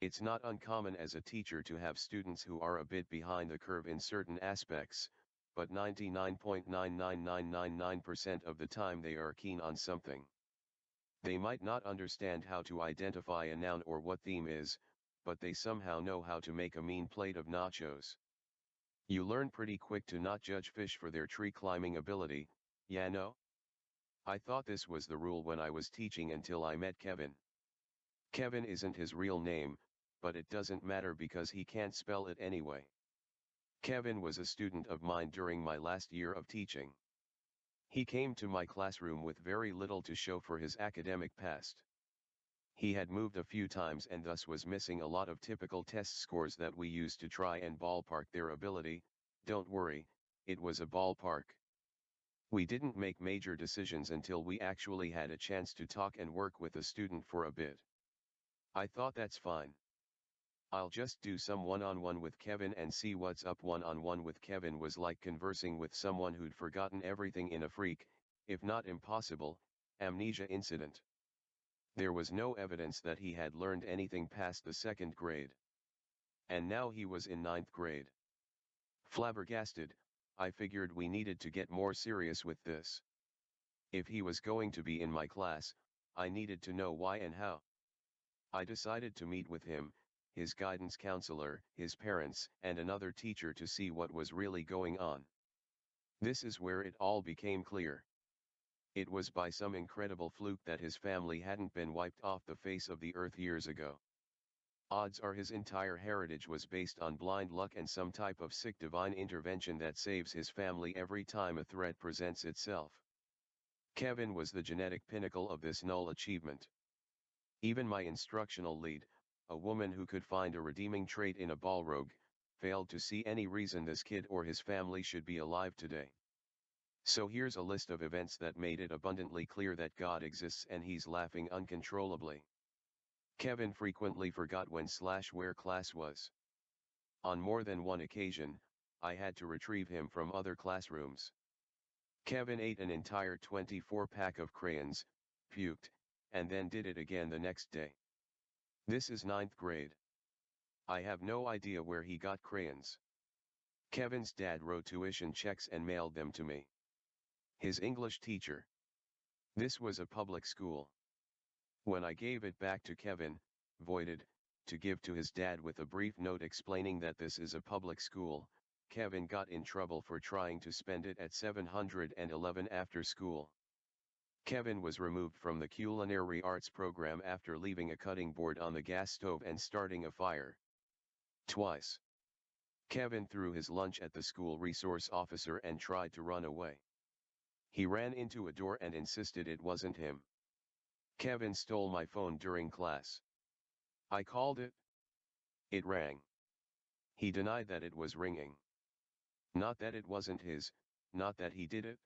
It's not uncommon as a teacher to have students who are a bit behind the curve in certain aspects, but 99.99999% of the time they are keen on something. They might not understand how to identify a noun or what theme is, but they somehow know how to make a mean plate of nachos. You learn pretty quick to not judge fish for their tree climbing ability, yeah no? I thought this was the rule when I was teaching until I met Kevin. Kevin isn't his real name, but it doesn't matter because he can't spell it anyway. Kevin was a student of mine during my last year of teaching. He came to my classroom with very little to show for his academic past. He had moved a few times and thus was missing a lot of typical test scores that we use to try and ballpark their ability. Don't worry, it was a ballpark. We didn't make major decisions until we actually had a chance to talk and work with a student for a bit. I thought that's fine. I'll just do some one-on-one with Kevin and see what's up. One-on-one with Kevin was like conversing with someone who'd forgotten everything in a freak, if not impossible, amnesia incident. There was no evidence that he had learned anything past the second grade. And now he was in ninth grade. Flabbergasted, I figured we needed to get more serious with this. If he was going to be in my class, I needed to know why and how. I decided to meet with him, his guidance counselor, his parents, and another teacher to see what was really going on. This is where it all became clear. It was by some incredible fluke that his family hadn't been wiped off the face of the earth years ago. Odds are his entire heritage was based on blind luck and some type of sick divine intervention that saves his family every time a threat presents itself. Kevin was the genetic pinnacle of this null achievement. Even my instructional lead, a woman who could find a redeeming trait in a Balrog, failed to see any reason this kid or his family should be alive today. So here's a list of events that made it abundantly clear that God exists and he's laughing uncontrollably. Kevin frequently forgot when/where class was. On more than one occasion, I had to retrieve him from other classrooms. Kevin ate an entire 24-pack of crayons, puked, and then did it again the next day. This is ninth grade. I have no idea where he got crayons. Kevin's dad wrote tuition checks and mailed them to me. His English teacher. This was a public school. When I gave it back to Kevin, voided, to give to his dad with a brief note explaining that this is a public school, Kevin got in trouble for trying to spend it at 711 after school. Kevin was removed from the culinary arts program after leaving a cutting board on the gas stove and starting a fire. Twice. Kevin threw his lunch at the school resource officer and tried to run away. He ran into a door and insisted it wasn't him. Kevin stole my phone during class. I called it. It rang. He denied that it was ringing. Not that it wasn't his, not that he did it.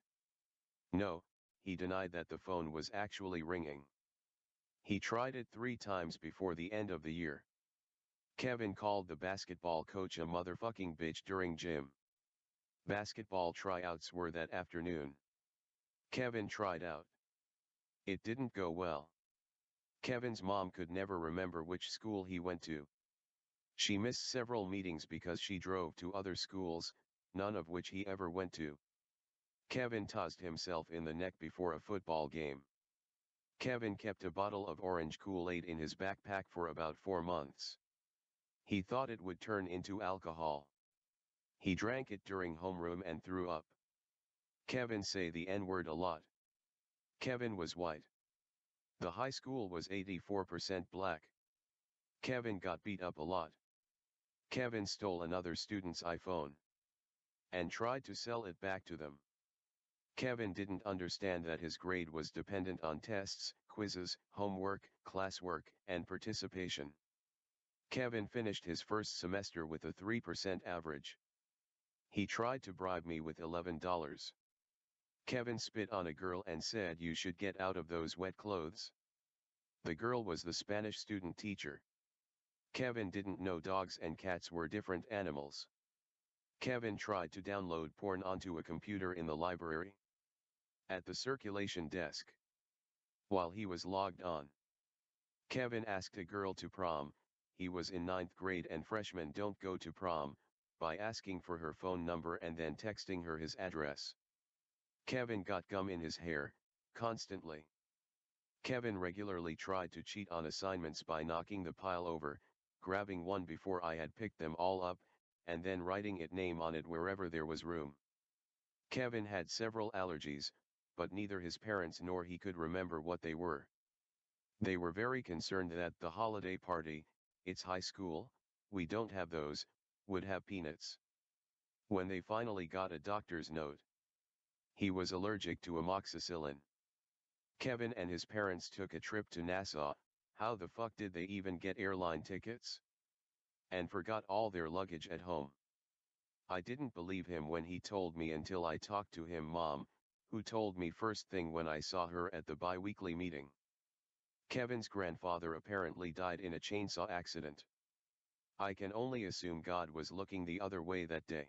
No, he denied that the phone was actually ringing. He tried it 3 times before the end of the year. Kevin called the basketball coach a motherfucking bitch during gym. Basketball tryouts were that afternoon. Kevin tried out. It didn't go well. Kevin's mom could never remember which school he went to. She missed several meetings because she drove to other schools, none of which he ever went to. Kevin tossed himself in the neck before a football game. Kevin kept a bottle of orange Kool-Aid in his backpack for about 4 months. He thought it would turn into alcohol. He drank it during homeroom and threw up. Kevin say the N-word a lot. Kevin was white. The high school was 84% black. Kevin got beat up a lot. Kevin stole another student's iPhone and tried to sell it back to them. Kevin didn't understand that his grade was dependent on tests, quizzes, homework, classwork, and participation. Kevin finished his first semester with a 3% average. He tried to bribe me with $11. Kevin spit on a girl and said you should get out of those wet clothes. The girl was the Spanish student teacher. Kevin didn't know dogs and cats were different animals. Kevin tried to download porn onto a computer in the library. At the circulation desk. While he was logged on, Kevin asked a girl to prom, he was in 9th grade and freshmen don't go to prom, by asking for her phone number and then texting her his address. Kevin got gum in his hair, constantly. Kevin regularly tried to cheat on assignments by knocking the pile over, grabbing one before I had picked them all up, and then writing its name on it wherever there was room. Kevin had several allergies, but neither his parents nor he could remember what they were. They were very concerned that the holiday party, it's high school, we don't have those, would have peanuts. When they finally got a doctor's note, he was allergic to amoxicillin. Kevin and his parents took a trip to Nassau. How the fuck did they even get airline tickets? And forgot all their luggage at home. I didn't believe him when he told me until I talked to him mom, who told me first thing when I saw her at the bi-weekly meeting. Kevin's grandfather apparently died in a chainsaw accident. I can only assume God was looking the other way that day.